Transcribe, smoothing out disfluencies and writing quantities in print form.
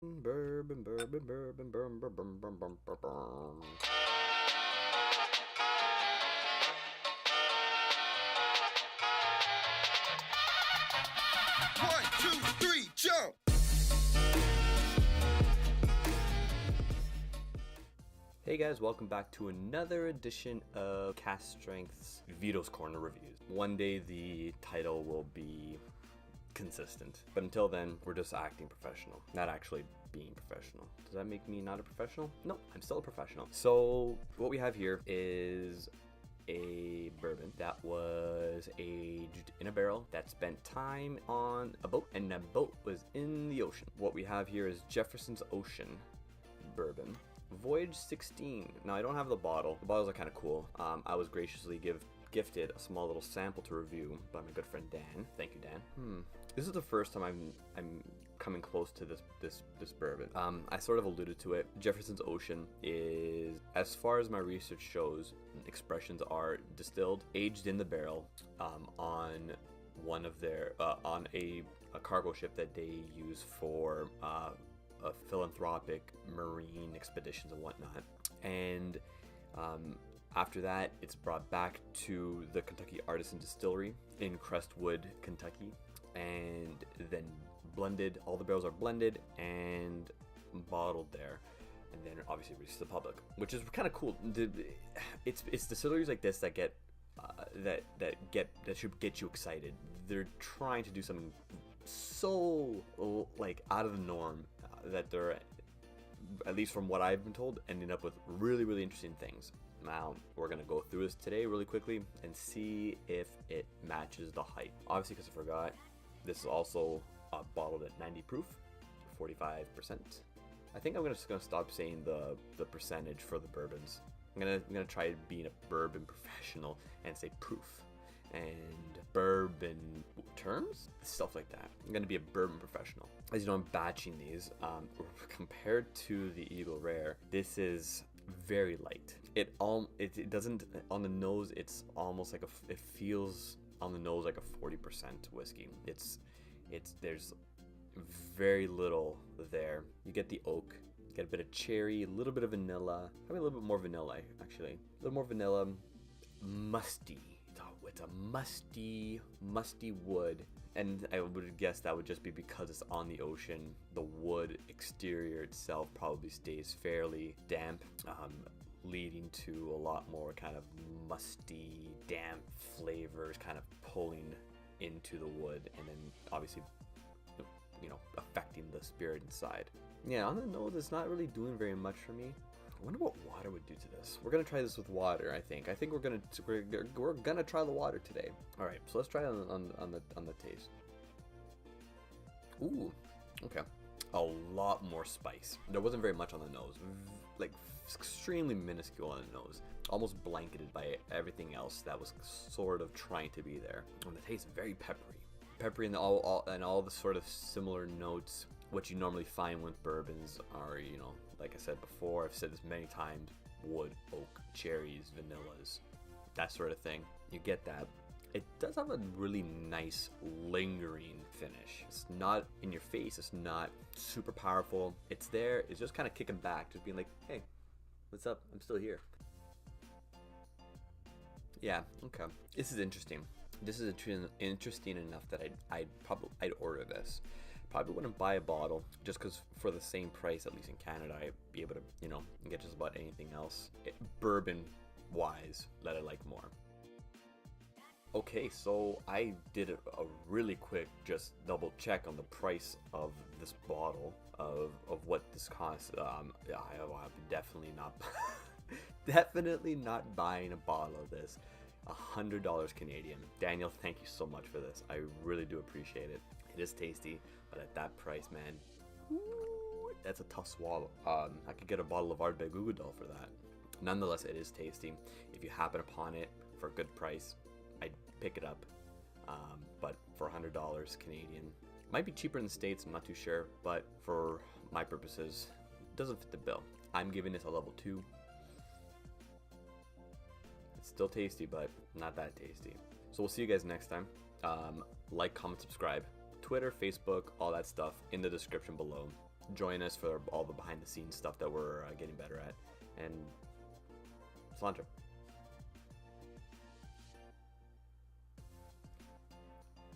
Bourbon, bourbon, bourbon, bourbon, bourbon, bourbon, bourbon. One, two, three, jump! Hey guys, welcome back to another edition of Cask Strength's Vito's Corner Reviews. One day the title will be consistent, but until then, we're just acting professional, not actually being professional. Does that make me not a professional? No, I'm still a professional. So what we have here is a bourbon that was aged in a barrel that spent time on a boat, and that boat was in the ocean. What we have here is Jefferson's Ocean bourbon. Voyage 16. Now I don't have the bottle. The bottles are kind of cool. I was graciously gifted a small little sample to review by my good friend Dan. Thank you, Dan. This is the first time I'm coming close to this bourbon. I sort of alluded to it. Jefferson's Ocean is, as far as my research shows, expressions are distilled, aged in the barrel, on one of their on a cargo ship that they use for philanthropic marine expeditions and whatnot. And after that, it's brought back to the Kentucky Artisan Distillery in Crestwood, Kentucky, and then blended. All the barrels are blended and bottled there, and then obviously released to the public, which is kind of cool. It's distilleries like this that get that should get you excited. They're trying to do something so like out of the norm that they're, at least from what I've been told, ending up with really interesting things. Now we're gonna go through this today really quickly and see if it matches the hype. Obviously, because I forgot, this is also bottled at 90 proof, 45%. I think I'm just gonna stop saying the percentage for the bourbons. I'm gonna try being a bourbon professional and say proof and bourbon terms, stuff like that. I'm gonna be a bourbon professional. As you know, I'm batching these. Compared to the Eagle Rare, this is very light. It doesn't, on the nose, it's almost like it feels on the nose like a 40% whiskey. There's very little there. You get the oak, you get a bit of cherry, a little bit of vanilla, probably a little bit more vanilla actually. A little more vanilla, musty. It's a musty wood, and I would guess that would just be because it's on the ocean. The wood exterior itself probably stays fairly damp, leading to a lot more kind of musty, damp flavors kind of pulling into the wood, and then obviously, you know, affecting the spirit inside. Yeah, on the nose, it's not really doing very much for me. I wonder what water would do to this. We're gonna try this with water. I think we're gonna try the water today. All right, so let's try it on the taste. Ooh, okay, a lot more spice. There wasn't very much on the nose, like extremely minuscule on the nose, almost blanketed by everything else that was sort of trying to be there. And the taste, very peppery, and all the sort of similar notes. What you normally find with bourbons are, you know, like I said before, I've said this many times, wood, oak, cherries, vanillas, that sort of thing. You get that. It does have a really nice lingering finish. It's not in your face, it's not super powerful. It's there, it's just kind of kicking back, just being like, hey, what's up? I'm still here. Yeah, okay. This is interesting. This is interesting enough that I'd order this. Probably wouldn't buy a bottle just because for the same price, at least in Canada, I'd be able to, you know, get just about anything else bourbon wise that I like more. Okay, so I did a really quick just double check on the price of this bottle of what this costs. I'm definitely not buying a bottle of this. $100 Canadian. Daniel, thank you so much for this. I really do appreciate it. It is tasty, but at that price, man, that's a tough swallow. I could get a bottle of Ardbeg Gugudal for that. Nonetheless, it is tasty. If you happen upon it for a good price, I'd pick it up. But for $100 Canadian, might be cheaper in the States, I'm not too sure, but for my purposes, it doesn't fit the bill. I'm giving this a level 2. It's still tasty, but not that tasty. So we'll see you guys next time. Like, comment, subscribe. Twitter, Facebook, all that stuff in the description below. join us for all the behind the scenes stuff that we're getting better at. And cilantro.